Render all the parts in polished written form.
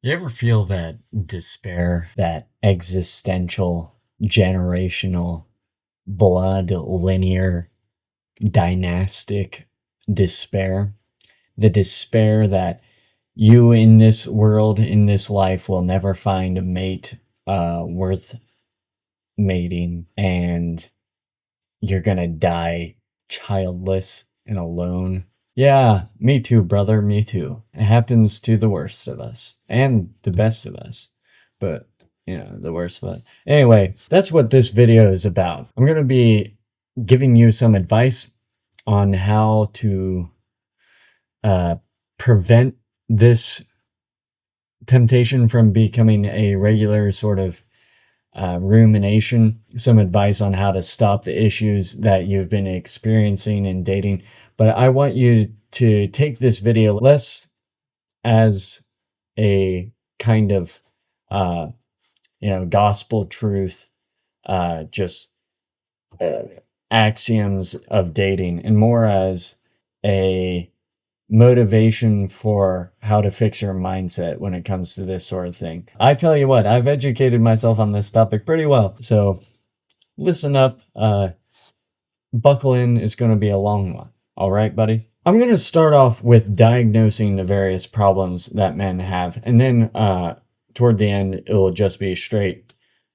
You ever feel that despair, that existential, generational, blood linear, dynastic despair? The despair that you in this world, in this life, will never find a mate worth mating, and you're gonna die childless and alone. Yeah, me too, brother, me too. It happens to the worst of us and the best of us, but the worst of us. Anyway, that's what this video is about. I'm going to be giving you some advice on how to prevent this temptation from becoming a regular sort of rumination, some advice on how to stop the issues that you've been experiencing in dating. But I want you to take this video less as a kind of, gospel truth, just axioms of dating, and more as a motivation for how to fix your mindset when it comes to this sort of thing. I tell you what, I've educated myself on this topic pretty well, so listen up, buckle in, it's going to be a long one. All right, buddy? I'm going to start off with diagnosing the various problems that men have, and then toward the end, it will just be straight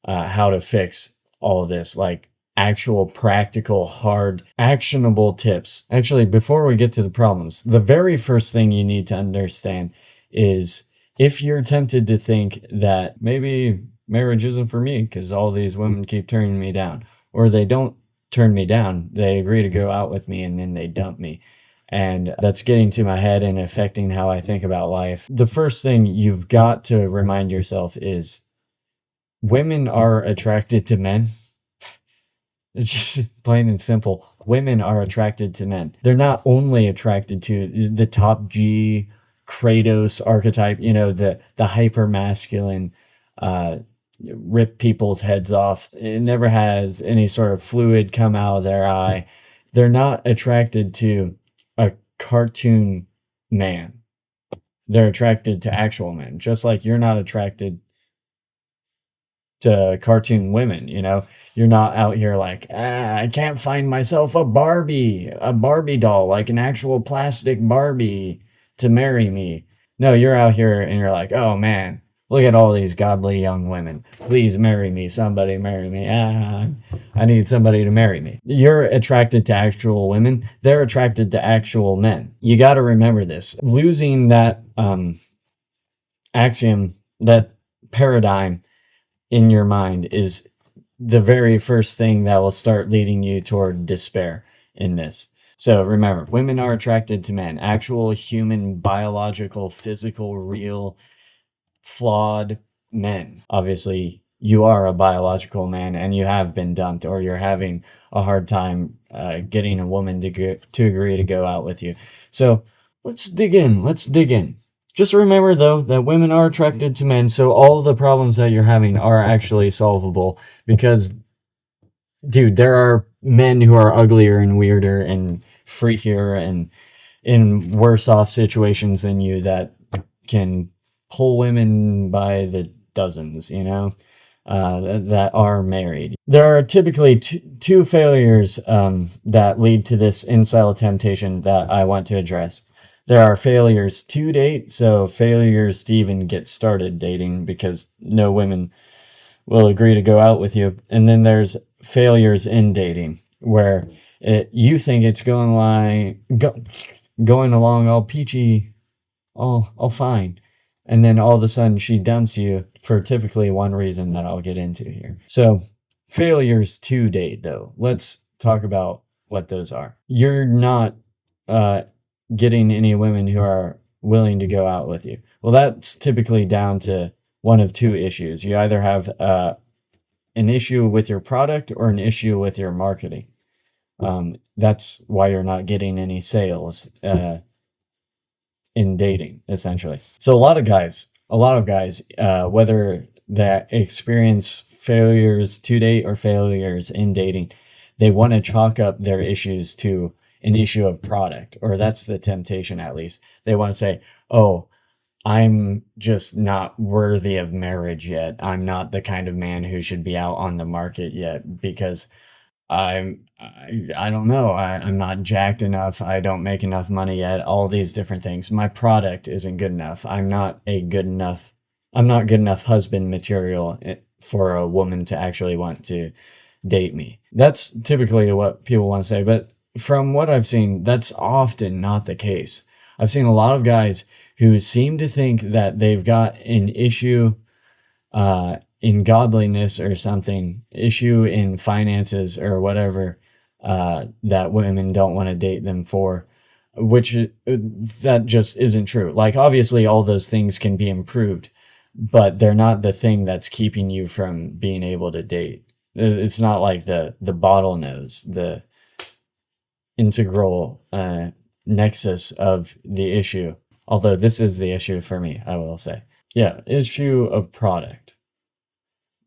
how to fix all of this, like actual practical, hard, actionable tips. Actually, before we get to the problems, the very first thing you need to understand is if you're tempted to think that maybe marriage isn't for me because all these women keep turning me down, or they don't turn me down, they agree to go out with me and then they dump me, and that's getting to my head and affecting how I think about life. The first thing you've got to remind yourself is women are attracted to men. It's just plain and simple. Women are attracted to men. They're not only attracted to the top G Kratos archetype, the hyper masculine, rip people's heads off. It never has any sort of fluid come out of their eye. They're not attracted to a cartoon man. They're attracted to actual men, just like you're not attracted to cartoon women. You're not out here like, I can't find myself a Barbie doll, like an actual plastic Barbie to marry me. No, you're out here and you're like, oh man, look at all these godly young women. Please marry me. Somebody marry me. I need somebody to marry me. You're attracted to actual women. They're attracted to actual men. You got to remember this. Losing that axiom, that paradigm in your mind is the very first thing that will start leading you toward despair in this. So remember, women are attracted to men, actual human, biological, physical, real, flawed men. Obviously, you are a biological man and you have been dumped, or you're having a hard time getting a woman to agree to go out with you. So let's dig in. Just remember, though, that women are attracted to men, so all the problems that you're having are actually solvable because, dude, there are men who are uglier and weirder and freakier and in worse off situations than you that can pull women by the dozens, that are married. There are typically two failures that lead to this incel temptation that I want to address. There are failures to date, so failures to even get started dating because no women will agree to go out with you. And then there's failures in dating where you think it's going along all peachy, all fine. And then all of a sudden she dumps you for typically one reason that I'll get into here. So failures to date, though. Let's talk about what those are. You're not getting any women who are willing to go out with you. Well, that's typically down to one of two issues. You either have an issue with your product or an issue with your marketing. That's why you're not getting any sales in dating, essentially. So a lot of guys, whether they experience failures to date or failures in dating, they want to chalk up their issues to an issue of product, or that's the temptation at least. They want to say, oh, I'm just not worthy of marriage yet. I'm not the kind of man who should be out on the market yet because I don't know. I'm not jacked enough. I don't make enough money yet. All these different things. My product isn't good enough. I'm not good enough husband material for a woman to actually want to date me. That's typically what people want to say, but from what I've seen, that's often not the case. I've seen a lot of guys who seem to think that they've got an issue in godliness or something, issue in finances or whatever, that women don't want to date them for, which that just isn't true. Like, obviously, all those things can be improved, but they're not the thing that's keeping you from being able to date. It's not like the bottlenose, the integral nexus of the issue. Although this is the issue for me, I will say. Yeah, issue of product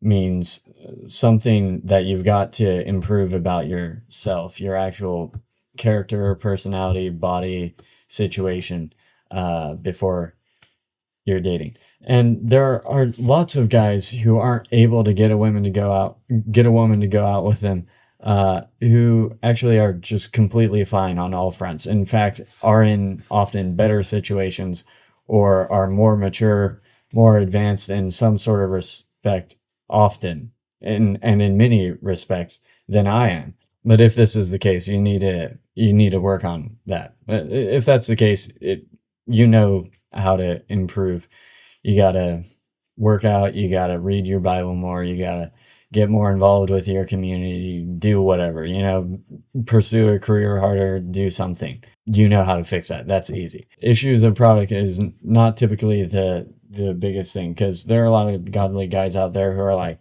means something that you've got to improve about yourself, your actual character, personality, body, situation, before you're dating. And there are lots of guys who aren't able to get a woman to go out with them, who actually are just completely fine on all fronts. In fact, are in often better situations or are more mature, more advanced in some sort of respect, often, and in many respects, than I am. But if this is the case, you need to work on that. If that's the case, you know how to improve. You gotta work out, you gotta read your Bible more, you gotta get more involved with your community, do whatever, pursue a career harder, do something. You know how to fix that. That's easy. Issues of product is not typically the biggest thing, because there are a lot of godly guys out there who are like,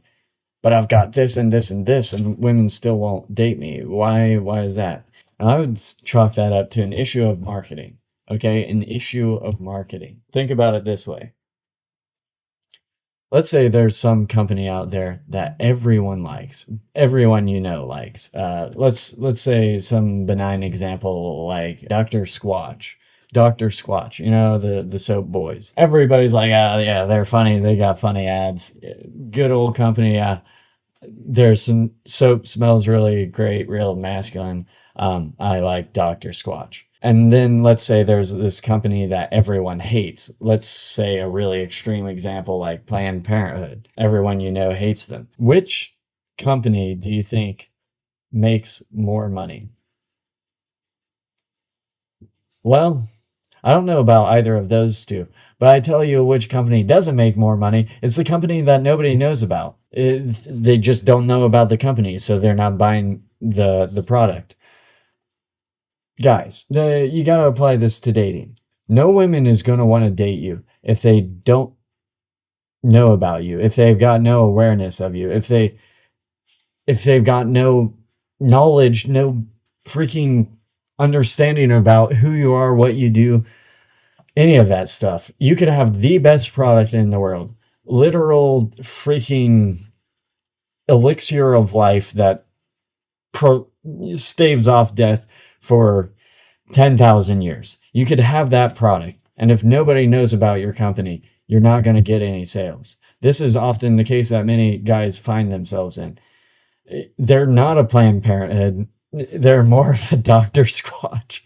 but I've got this and this and this, and women still won't date me. Why is that? And I would chalk that up to an issue of marketing. Okay, an issue of marketing. Think about it this way. Let's say there's some company out there that everyone likes, everyone likes. Let's say some benign example like Dr. Squatch, the soap boys. Everybody's like, oh yeah, they're funny. They got funny ads. Good old company. There's some soap, smells really great, real masculine. I like Dr. Squatch. And then let's say there's this company that everyone hates. Let's say a really extreme example like Planned Parenthood. Everyone hates them. Which company do you think makes more money? Well, I don't know about either of those two, but I tell you which company doesn't make more money. It's the company that nobody knows about. They just don't know about the company, so they're not buying the product. Guys, you got to apply this to dating. No woman is going to want to date you if they don't know about you, if they've got no awareness of you, if they've got no knowledge, no freaking understanding about who you are, what you do, any of that stuff. You could have the best product in the world, literal freaking elixir of life that staves off death for 10,000 years. You could have that product, and if nobody knows about your company, you're not going to get any sales. This is often the case that many guys find themselves in. They're not a Planned Parenthood. They're more of a Dr. Squatch.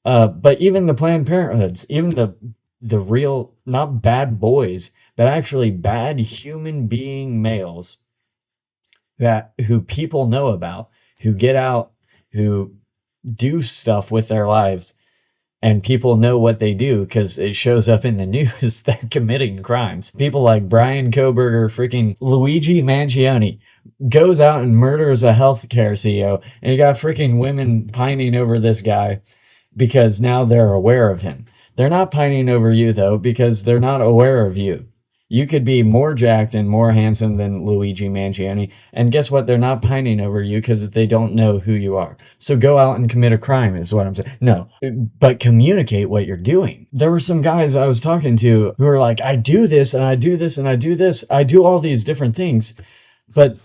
But even the Planned Parenthoods, even the real, not bad boys, but actually bad human being males who people know about, who get out, who do stuff with their lives, and people know what they do because it shows up in the news. They're committing crimes. People like Brian Koberger, freaking Luigi Mangione, goes out and murders a healthcare CEO, and you got freaking women pining over this guy because now they're aware of him. They're not pining over you, though, because they're not aware of you. You could be more jacked and more handsome than Luigi Mangione, and guess what? They're not pining over you because they don't know who you are. So go out and commit a crime is what I'm saying. No, but communicate what you're doing. There were some guys I was talking to who were like, I do this, and I do this, and I do this. I do all these different things, but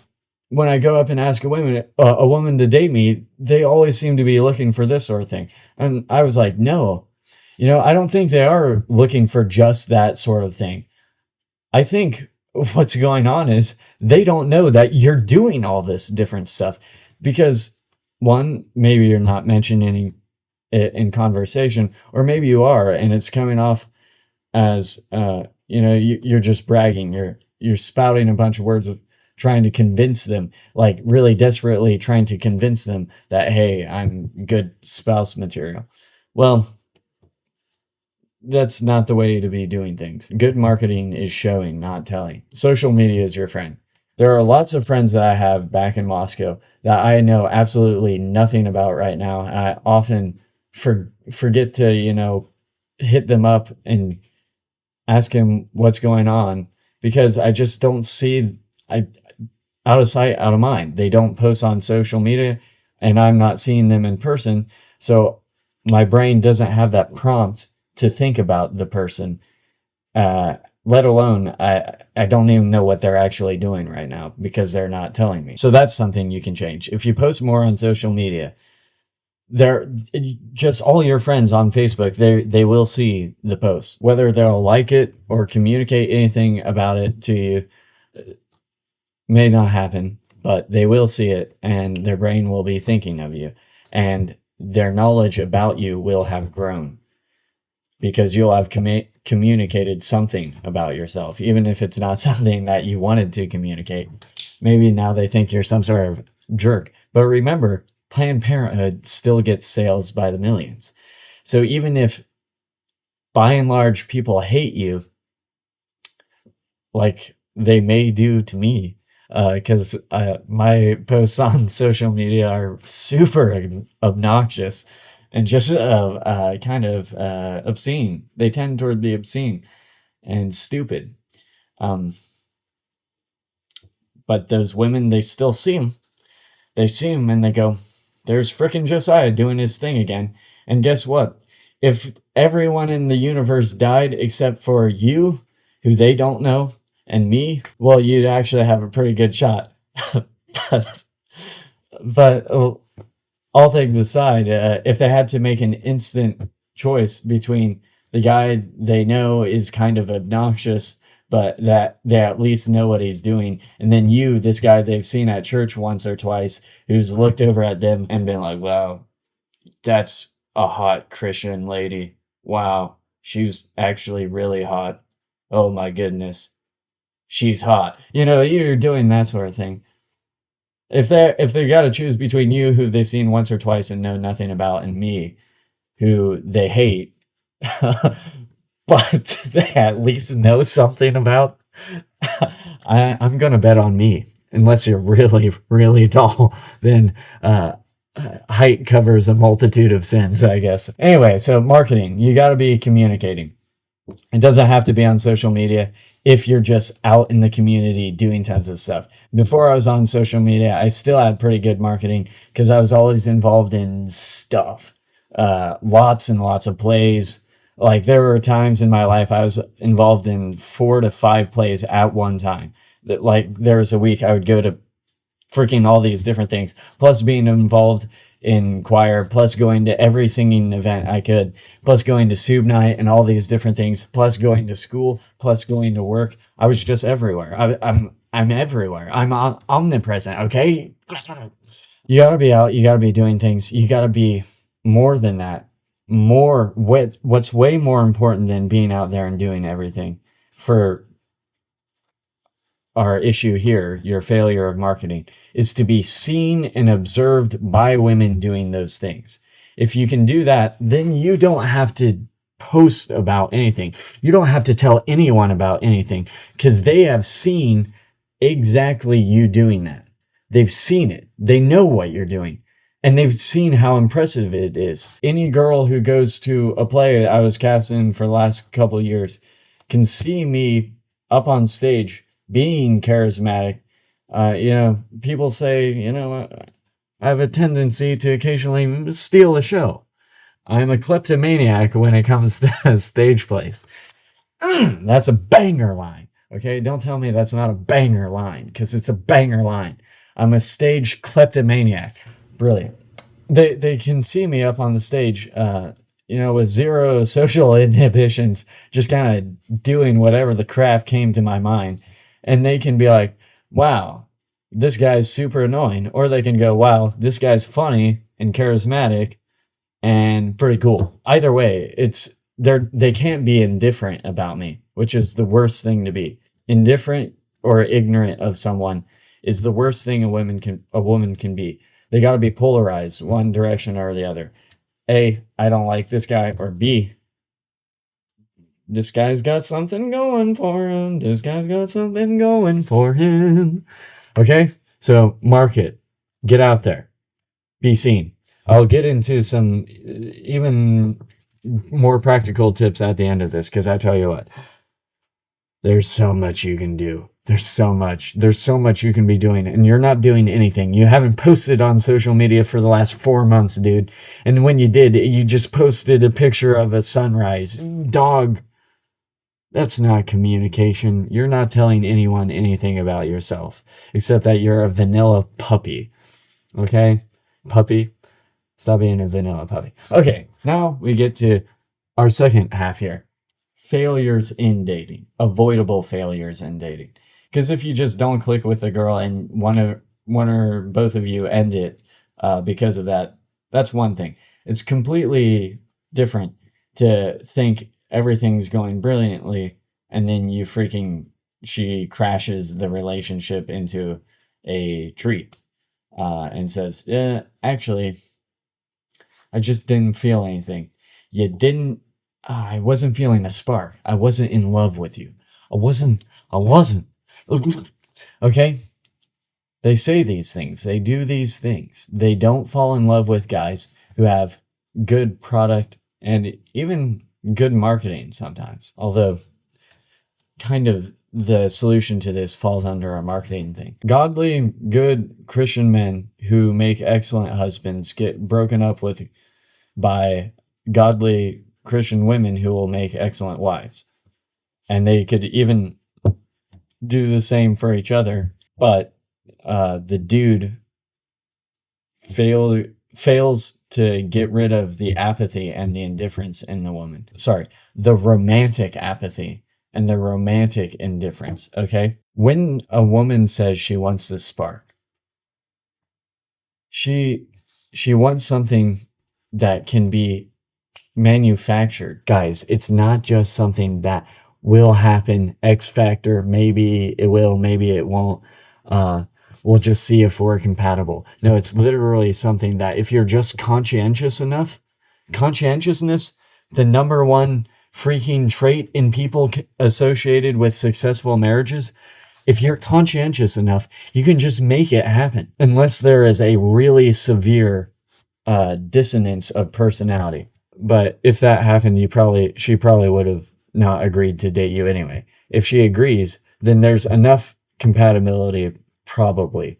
when I go up and ask a woman to date me, they always seem to be looking for this sort of thing. And I was like, no, I don't think they are looking for just that sort of thing. I think what's going on is they don't know that you're doing all this different stuff because, one, maybe you're not mentioning it in conversation, or maybe you are, and it's coming off as you're just bragging. You're spouting a bunch of words of trying to convince them, like really desperately trying to convince them that, hey, I'm good spouse material. Well, that's not the way to be doing things. Good marketing is showing, not telling. Social media is your friend. There are lots of friends that I have back in Moscow that I know absolutely nothing about right now, and I often forget to, hit them up and ask him what's going on because I just don't see. I Out of sight, out of mind. They don't post on social media, and I'm not seeing them in person, so my brain doesn't have that prompt to think about the person. Let alone I don't even know what they're actually doing right now because they're not telling me. So that's something you can change. If you post more on social media, they're just all your friends on Facebook, they will see the post. Whether they'll like it or communicate anything about it to you may not happen, but they will see it and their brain will be thinking of you, and their knowledge about you will have grown because you'll have communicated something about yourself, even if it's not something that you wanted to communicate. Maybe now they think you're some sort of jerk. But remember, Planned Parenthood still gets sales by the millions. So even if by and large people hate you, like they may do to me, because my posts on social media are super obnoxious and just kind of obscene. They tend toward the obscene and stupid. But those women, they still see them. They see him and they go, there's frickin' Josiah doing his thing again. And guess what? If everyone in the universe died except for you, who they don't know, and me, well, you'd actually have a pretty good shot. but all things aside, if they had to make an instant choice between the guy they know is kind of obnoxious, but that they at least know what he's doing, and then you, this guy they've seen at church once or twice, who's looked over at them and been like, wow, that's a hot Christian lady. Wow, she's actually really hot. Oh my goodness, she's hot. You're doing that sort of thing. If they got to choose between you, who they've seen once or twice and know nothing about, and me, who they hate, but they at least know something about, I'm gonna bet on me. Unless you're really, really tall, then height covers a multitude of sins, I guess. Anyway, so marketing, you got to be communicating. It doesn't have to be on social media if you're just out in the community doing tons of stuff. Before I was on social media, I still had pretty good marketing because I was always involved in stuff. Lots and lots of plays. Like there were times in my life I was involved in 4 to 5 plays at one time. That, like, there was a week I would go to freaking all these different things, plus being involved in choir, plus going to every singing event I could, plus going to Sub Night and all these different things, plus going to school, plus going to work. I was just everywhere. I'm everywhere. I'm omnipresent. Okay, you gotta be out. You gotta be doing things. You gotta be more than that. What's way more important than being out there and doing everything for our issue here, your failure of marketing, is to be seen and observed by women doing those things. If you can do that, then you don't have to post about anything. You don't have to tell anyone about anything because they have seen exactly you doing that. They've seen it. They know what you're doing. And they've seen how impressive it is. Any girl who goes to a play I was cast in for the last couple of years can see me up on stage being charismatic. People say, I have a tendency to occasionally steal a show. I'm a kleptomaniac when it comes to stage plays. That's a banger line. Okay, don't tell me that's not a banger line, because it's a banger line. I'm a stage kleptomaniac. Brilliant. They can see me up on the stage with zero social inhibitions, just kind of doing whatever the crap came to my mind. And they can be like, wow, this guy's super annoying. Or they can go, wow, this guy's funny and charismatic and pretty cool. Either way, they can't be indifferent about me, which is the worst thing to be. Indifferent or ignorant of someone is the worst thing a woman can be. They got to be polarized one direction or the other. A, I don't like this guy, or B, this guy's got something going for him. This guy's got something going for him. Okay? So market. Get out there. Be seen. I'll get into some even more practical tips at the end of this, because I tell you what, there's so much you can do. There's so much you can be doing, and you're not doing anything. You haven't posted on social media for the last 4 months, dude. And when you did, you just posted a picture of a sunrise. Dog, that's not communication. You're not telling anyone anything about yourself, except that you're a vanilla puppy. Okay? Puppy. Stop being a vanilla puppy. Okay, now we get to our second half here. Failures in dating. Avoidable failures in dating. Because if you just don't click with a girl and one or both of you end it because of that, that's one thing. It's completely different to think everything's going brilliantly and then she crashes the relationship into a tree and says, actually, I just didn't feel anything. You didn't. I wasn't feeling a spark. I wasn't in love with you. I wasn't. Okay? They say these things. They do these things. They don't fall in love with guys who have good product and even good marketing sometimes. Although, kind of the solution to this falls under a marketing thing. Godly, good Christian men who make excellent husbands get broken up with by godly Christian women who will make excellent wives. And they could even do the same for each other, but the dude fails to get rid of the apathy and the indifference in the woman. Sorry, the romantic apathy and the romantic indifference, okay? When a woman says she wants this spark, she wants something that can be manufactured. Guys, it's not just something that will happen, X factor, maybe it will, maybe it won't. We'll just see if we're compatible. No, it's literally something that if you're just conscientiousness, the number one freaking trait in people associated with successful marriages, if you're conscientious enough, you can just make it happen. Unless there is a really severe dissonance of personality. But if that happened, she probably would have not agreed to date you anyway. If she agrees, then there's enough compatibility probably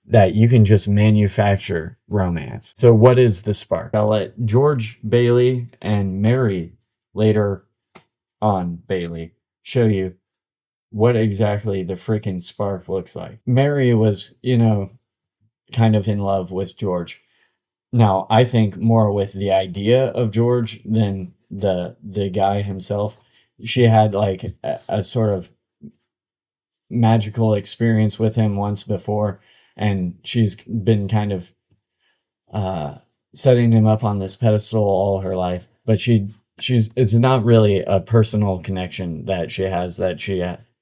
that you can just manufacture romance. So what is the spark? I'll let George Bailey and Mary later on Bailey show you what exactly the freaking spark looks like. Mary was, kind of in love with George. Now, I think more with the idea of George than the guy himself. She had like a sort of magical experience with him once before, and she's been kind of setting him up on this pedestal all her life. But it's not really a personal connection that she has that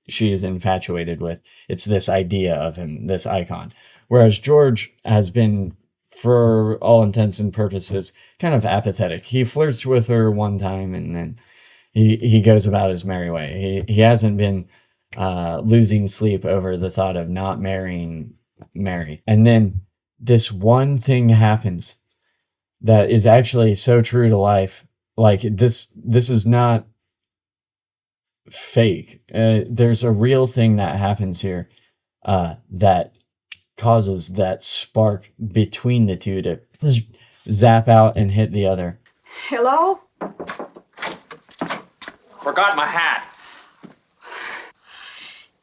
she's infatuated with. It's this idea of him, this icon. Whereas George has been, for all intents and purposes, kind of apathetic. He flirts with her one time and then he goes about his merry way. He hasn't been losing sleep over the thought of not marrying Mary. And then this one thing happens that is actually so true to life. Like this is not fake. There's a real thing that happens here that causes that spark between the two to zap out and hit the other. Hello? Forgot my hat.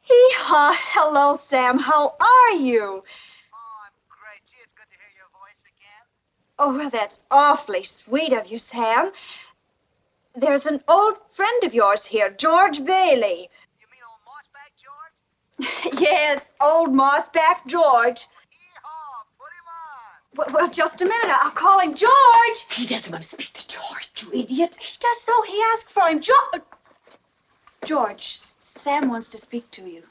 Hee-haw. Hello, Sam. How are you? Oh, I'm great. Gee, it's good to hear your voice again. Oh, well, that's awfully sweet of you, Sam. There's an old friend of yours here, George Bailey. You mean old Mossback George? Yes, old Mossback George. Yeehaw, put him on. Well, just a minute. I'll call him George. He doesn't want to speak to George, you idiot. He does so. He asked for him. George, Sam wants to speak to you.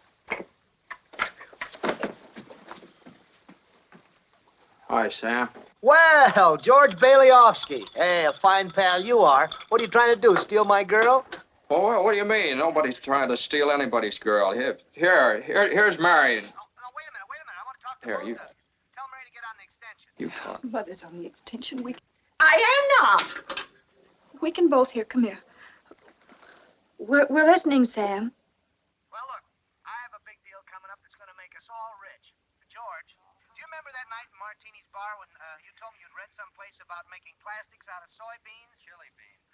Hi, Sam. Well, George Baileyovsky. Hey, a fine pal you are. What are you trying to do, steal my girl? Well, what do you mean? Nobody's trying to steal anybody's girl. Here's Mary. No, wait a minute. I want to talk to Here, you. Tell Mary to get on the extension. You talk. Mother's on the extension. I am not. We can both hear. Come here. We're listening, Sam. Well, look, I have a big deal coming up that's going to make us all rich. George, do you remember that night in Martini's bar when you told me you'd read someplace about making plastics out of soybeans? Chili beans.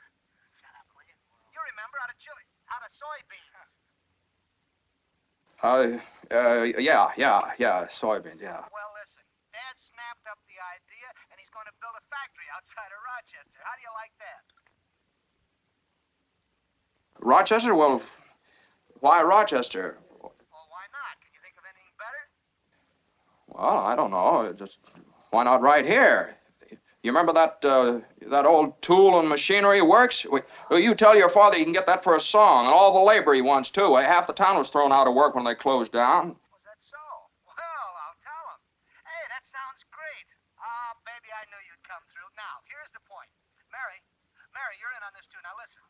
Shut up, will you? You remember out of soybeans. Yeah, soybeans, yeah. Well, listen, Dad snapped up the idea, and he's going to build a factory outside of Rochester. How do you like that? Rochester? Well, why Rochester? Well, why not? Can you think of anything better? Well, I don't know. Just why not right here? You remember that old tool and machinery works? Well, you tell your father you can get that for a song, and all the labor he wants, too. Half the town was thrown out of work when they closed down. Was that so? Well, I'll tell him. Hey, that sounds great. Ah, baby, I knew you'd come through. Now, here's the point. Mary, you're in on this, too. Now, listen.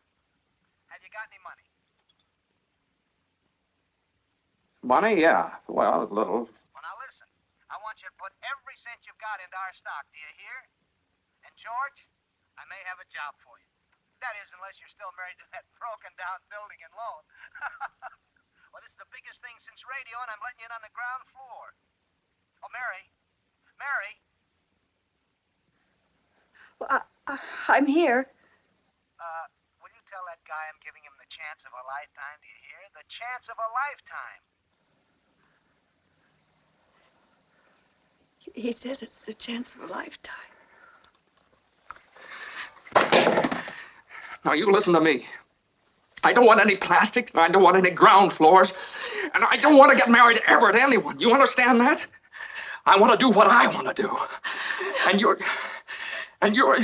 Have you got any money? Money? Yeah. Well, a little. Well, now, listen. I want you to put every cent you've got into our stock. Do you hear? And George, I may have a job for you. That is, unless you're still married to that broken-down building and loan. Well, this is the biggest thing since radio, and I'm letting you in on the ground floor. Oh, Mary. Well, I'm here. Will you tell that guy I'm giving him the chance of a lifetime? Do you hear? The chance of a lifetime. He says it's the chance of a lifetime. Now, you listen to me. I don't want any plastics, and I don't want any ground floors, and I don't want to get married ever to anyone. You understand that? I want to do what I want to do. And you're... George.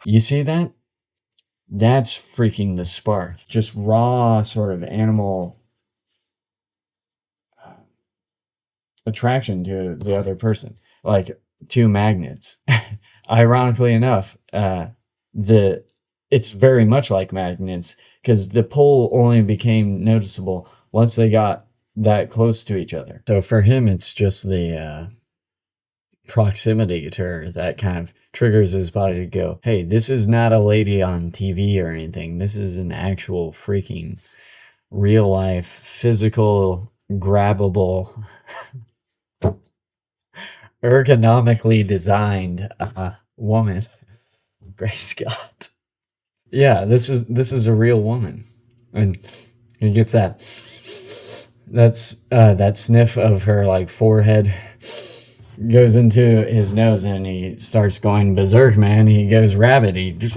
You see that? That's freaking the spark. Just raw sort of animal attraction to the other person. Like two magnets. Ironically enough, it's very much like magnets because the pull only became noticeable once they got that close to each other. So for him, it's just the proximity to her that kind of triggers his body to go, hey, this is not a lady on TV or anything. This is an actual freaking real life, physical, grabbable, ergonomically designed woman. Grace Scott. Yeah, this is a real woman. And he gets that sniff of her like forehead goes into his nose and he starts going berserk, man. He goes rabid. He just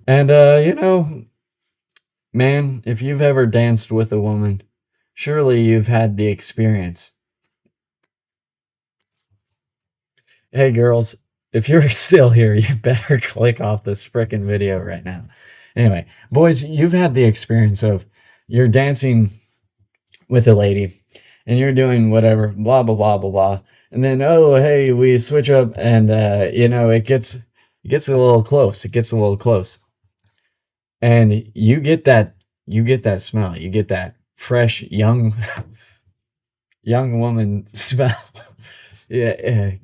and man, if you've ever danced with a woman, surely you've had the experience. Hey girls, if you're still here, you better click off this frickin' video right now. Anyway, boys, you've had the experience of you're dancing with a lady and you're doing whatever, blah, blah, blah, blah, blah. And then, oh, hey, we switch up and, it gets a little close. It gets a little close. And you get that smell. You get that fresh, young woman smell.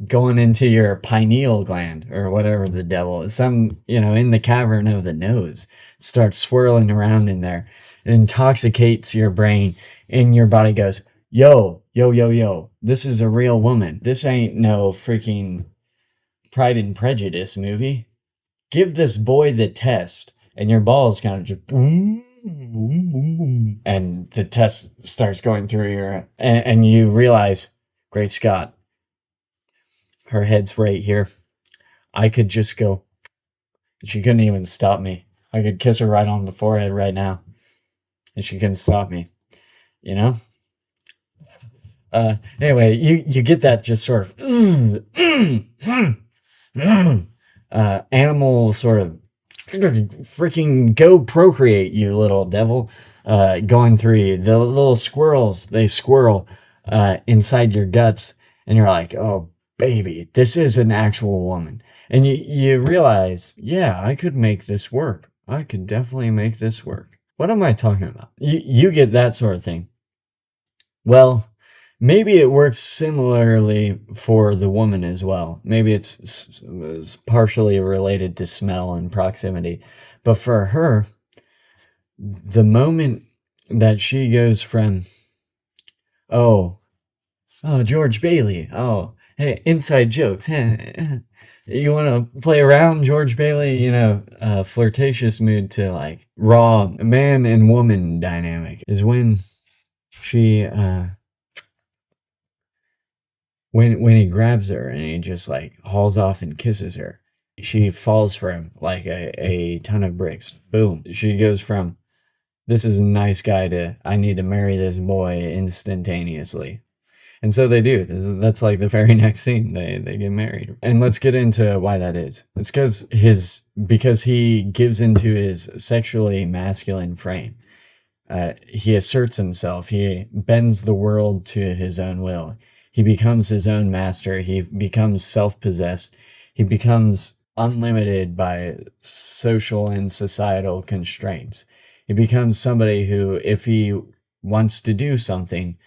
Going into your pineal gland or whatever the devil is, in the cavern of the nose, starts swirling around in there. It intoxicates your brain and your body goes, yo, this is a real woman. This ain't no freaking Pride and Prejudice movie. Give this boy the test. And your balls kind of just boom, boom, boom, boom. And the test starts going through and you realize, Great Scott. Her head's right here. I could just go. She couldn't even stop me. I could kiss her right on the forehead right now. And she couldn't stop me. You know? Anyway, you get that just sort of animal sort of freaking go procreate, you little devil, going through you. The little squirrels, they squirrel inside your guts, and you're like, oh baby, this is an actual woman. And you realize, yeah, I could make this work. I could definitely make this work. What am I talking about? You get that sort of thing. Well, maybe it works similarly for the woman as well. Maybe it's partially related to smell and proximity. But for her, the moment that she goes from, oh, George Bailey, oh, hey, inside jokes, you want to play around, George Bailey, you know, flirtatious mood, to like raw man and woman dynamic, is when she, when he grabs her and he just like hauls off and kisses her, she falls for him like a ton of bricks. Boom. She goes from, this is a nice guy, to, I need to marry this boy instantaneously. And so they do. That's like the very next scene. They get married. And let's get into why that is. It's because he gives into his sexually masculine frame. He asserts himself. He bends the world to his own will. He becomes his own master. He becomes self-possessed. He becomes unlimited by social and societal constraints. He becomes somebody who, if he wants to do something,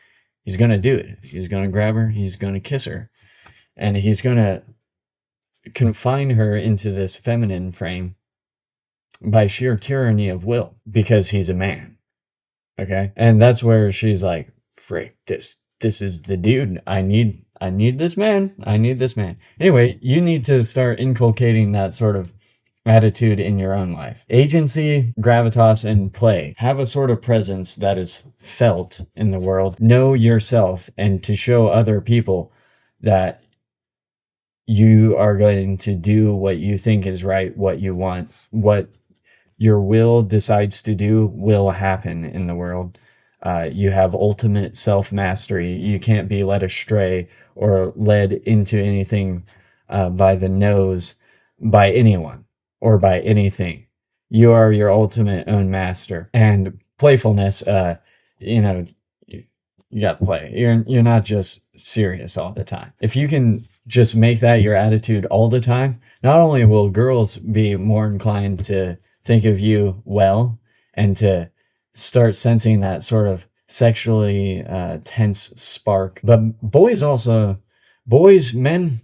he's going to do it. He's going to grab her. He's going to kiss her. And he's going to confine her into this feminine frame by sheer tyranny of will, because he's a man. Okay? And that's where she's like, frick, this is the dude. I need this man. I need this man. Anyway, you need to start inculcating that sort of attitude in your own life. Agency, gravitas, and play. Have a sort of presence that is felt in the world. Know yourself, and to show other people that you are going to do what you think is right, what you want, what your will decides to do will happen in the world. You have ultimate self-mastery. You can't be led astray or led into anything by the nose by anyone or by anything. You are your ultimate own master. And playfulness, you know, you got to play. You're not just serious all the time. If you can just make that your attitude all the time, not only will girls be more inclined to think of you well and to start sensing that sort of sexually tense spark, but men,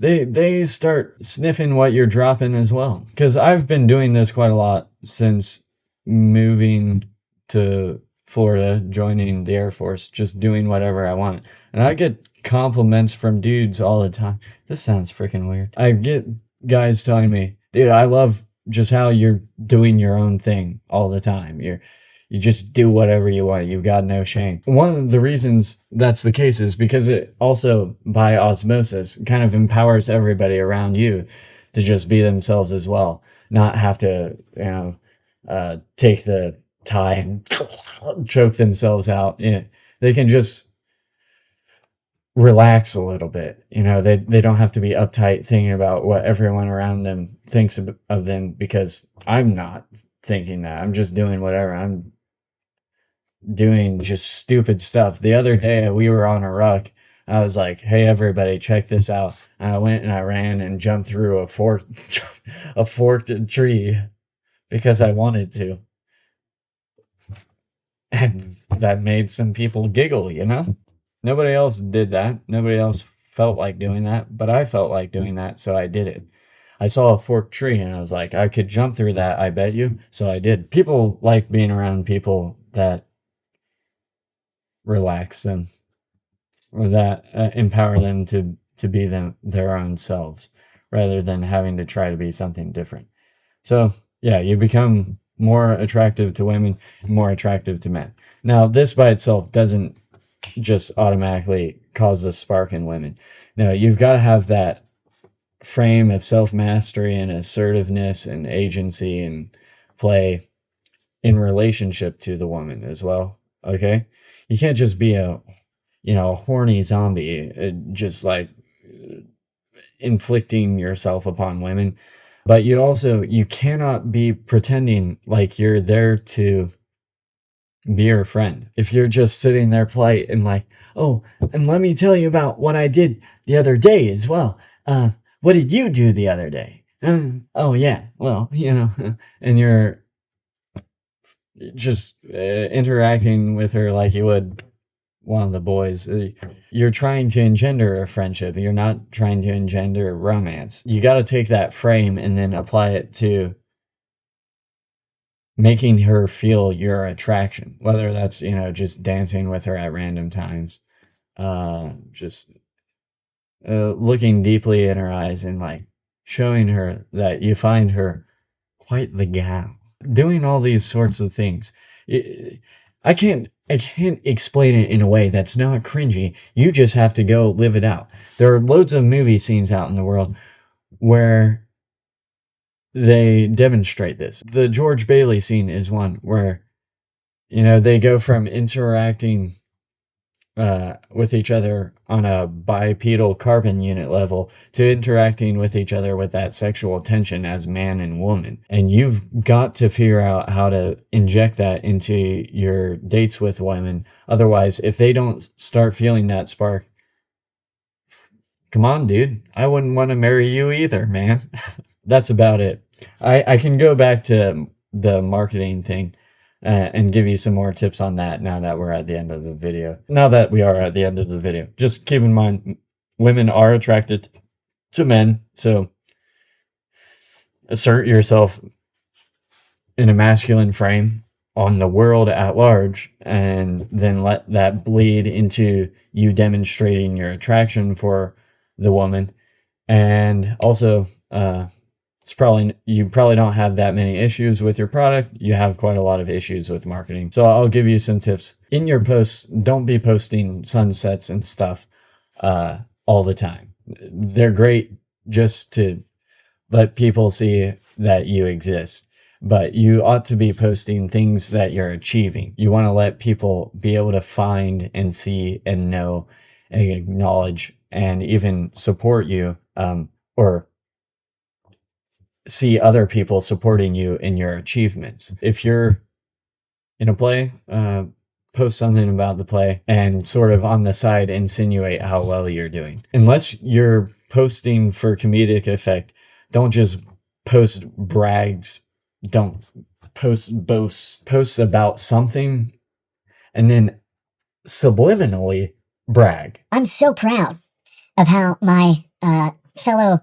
they start sniffing what you're dropping as well. Because I've been doing this quite a lot since moving to Florida, joining the Air Force, just doing whatever I want. And I get compliments from dudes all the time. This sounds freaking weird. I get guys telling me, dude, I love just how you're doing your own thing all the time. You just do whatever you want. You've got no shame. One of the reasons that's the case is because it also, by osmosis, kind of empowers everybody around you to just be themselves as well. Not have to, take the tie and choke themselves out. Yeah. They can just relax a little bit. They don't have to be uptight thinking about what everyone around them thinks of them, because I'm not thinking that. I'm just doing whatever. I'm doing just stupid stuff. The other day we were on a ruck. I was like, hey, everybody, check this out. And I went and I ran and jumped through a forked tree because I wanted to. And that made some people giggle, Nobody else did that. Nobody else felt like doing that, but I felt like doing that, so I did it. I saw a forked tree and I was like, I could jump through that, I bet you. So I did. People like being around people that relax them, or that empower them to be their own selves, rather than having to try to be something different. So yeah, you become more attractive to women, more attractive to men. Now, this by itself doesn't just automatically cause a spark in women. No, you've got to have that frame of self-mastery and assertiveness and agency and play in relationship to the woman as well. Okay, you can't just be a horny zombie, just like inflicting yourself upon women. But you cannot be pretending like you're there to be your friend. If you're just sitting there polite and like, oh, and let me tell you about what I did the other day as well. What did you do the other day? Oh yeah, well, and you're just interacting with her like you would one of the boys. You're trying to engender a friendship. You're not trying to engender romance. You got to take that frame and then apply it to making her feel your attraction, whether that's, just dancing with her at random times, just looking deeply in her eyes and like showing her that you find her quite the gal. Doing all these sorts of things. I can't explain it in a way that's not cringy. You just have to go live it out. There are loads of movie scenes out in the world where they demonstrate this. The George Bailey scene is one where, they go from interacting with each other on a bipedal carbon unit level to interacting with each other with that sexual tension as man and woman. And you've got to figure out how to inject that into your dates with women. Otherwise, if they don't start feeling that spark, come on, dude, I wouldn't want to marry you either, man. That's about it. I can go back to the marketing thing and give you some more tips on that now that we're at the end of the video. Now that we are at the end of the video, just keep in mind, women are attracted to men, so assert yourself in a masculine frame on the world at large, and then let that bleed into you demonstrating your attraction for the woman. And also, you probably don't have that many issues with your product. You have quite a lot of issues with marketing. So I'll give you some tips. In your posts, don't be posting sunsets and stuff all the time. They're great just to let people see that you exist. But you ought to be posting things that you're achieving. You want to let people be able to find and see and know and acknowledge and even support you, or see other people supporting you in your achievements. If you're in a play, post something about the play and sort of on the side insinuate how well you're doing. Unless you're posting for comedic effect, don't just post brags. Don't post boasts. Post about something and then subliminally brag. I'm so proud of how my fellow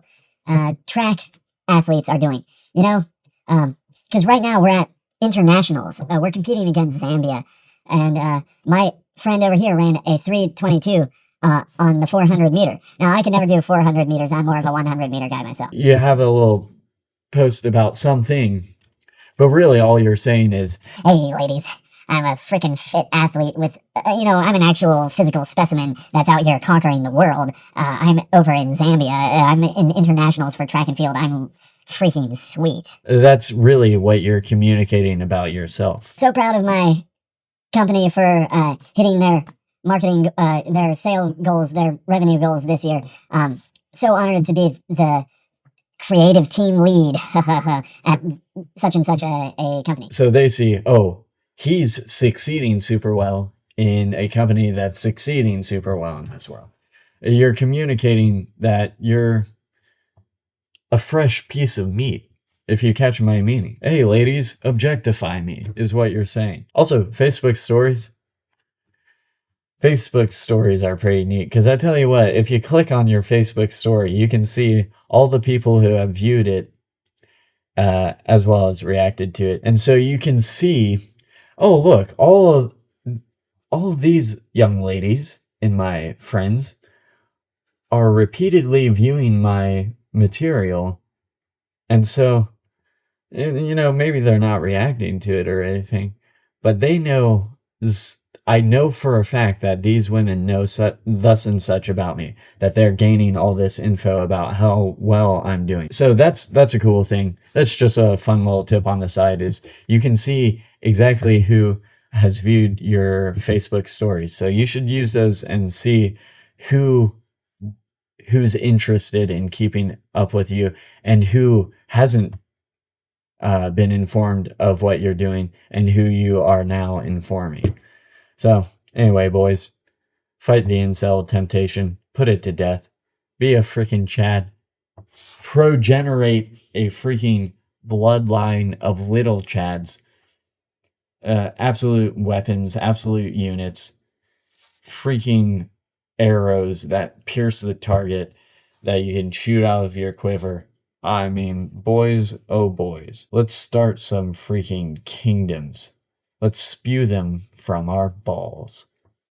track athletes are doing, because right now we're at internationals. We're competing against Zambia, and my friend over here ran a 3:22 on the 400 meter. Now I can never do 400 meters. I'm more of a 100 meter guy myself. You have a little post about something, but really all you're saying is, hey ladies, I'm a freaking fit athlete with, I'm an actual physical specimen that's out here conquering the world. I'm over in Zambia. I'm in internationals for track and field. I'm freaking sweet. That's really what you're communicating about yourself. So proud of my company for hitting their marketing, their sale goals, their revenue goals this year. So honored to be the creative team lead at such and such a company. So they see, oh, he's succeeding super well in a company that's succeeding super well in this world. You're communicating that you're a fresh piece of meat, if you catch my meaning. Hey, ladies, objectify me, is what you're saying. Also, Facebook stories. Facebook stories are pretty neat, because I tell you what, if you click on your Facebook story, you can see all the people who have viewed it as well as reacted to it. And so you can see, oh, look, all of these young ladies and my friends are repeatedly viewing my material. And so, maybe they're not reacting to it or anything, but they know I know for a fact that these women know thus and such about me, that they're gaining all this info about how well I'm doing. So that's a cool thing. That's just a fun little tip on the side, is you can see exactly who has viewed your Facebook stories. So you should use those and see who's interested in keeping up with you and who hasn't been informed of what you're doing and who you are now informing. So, anyway, boys, fight the incel temptation, put it to death, be a freaking Chad, progenerate a freaking bloodline of little Chads, absolute weapons, absolute units, freaking arrows that pierce the target that you can shoot out of your quiver. I mean, boys, oh boys, let's start some freaking kingdoms. Let's spew them from our balls.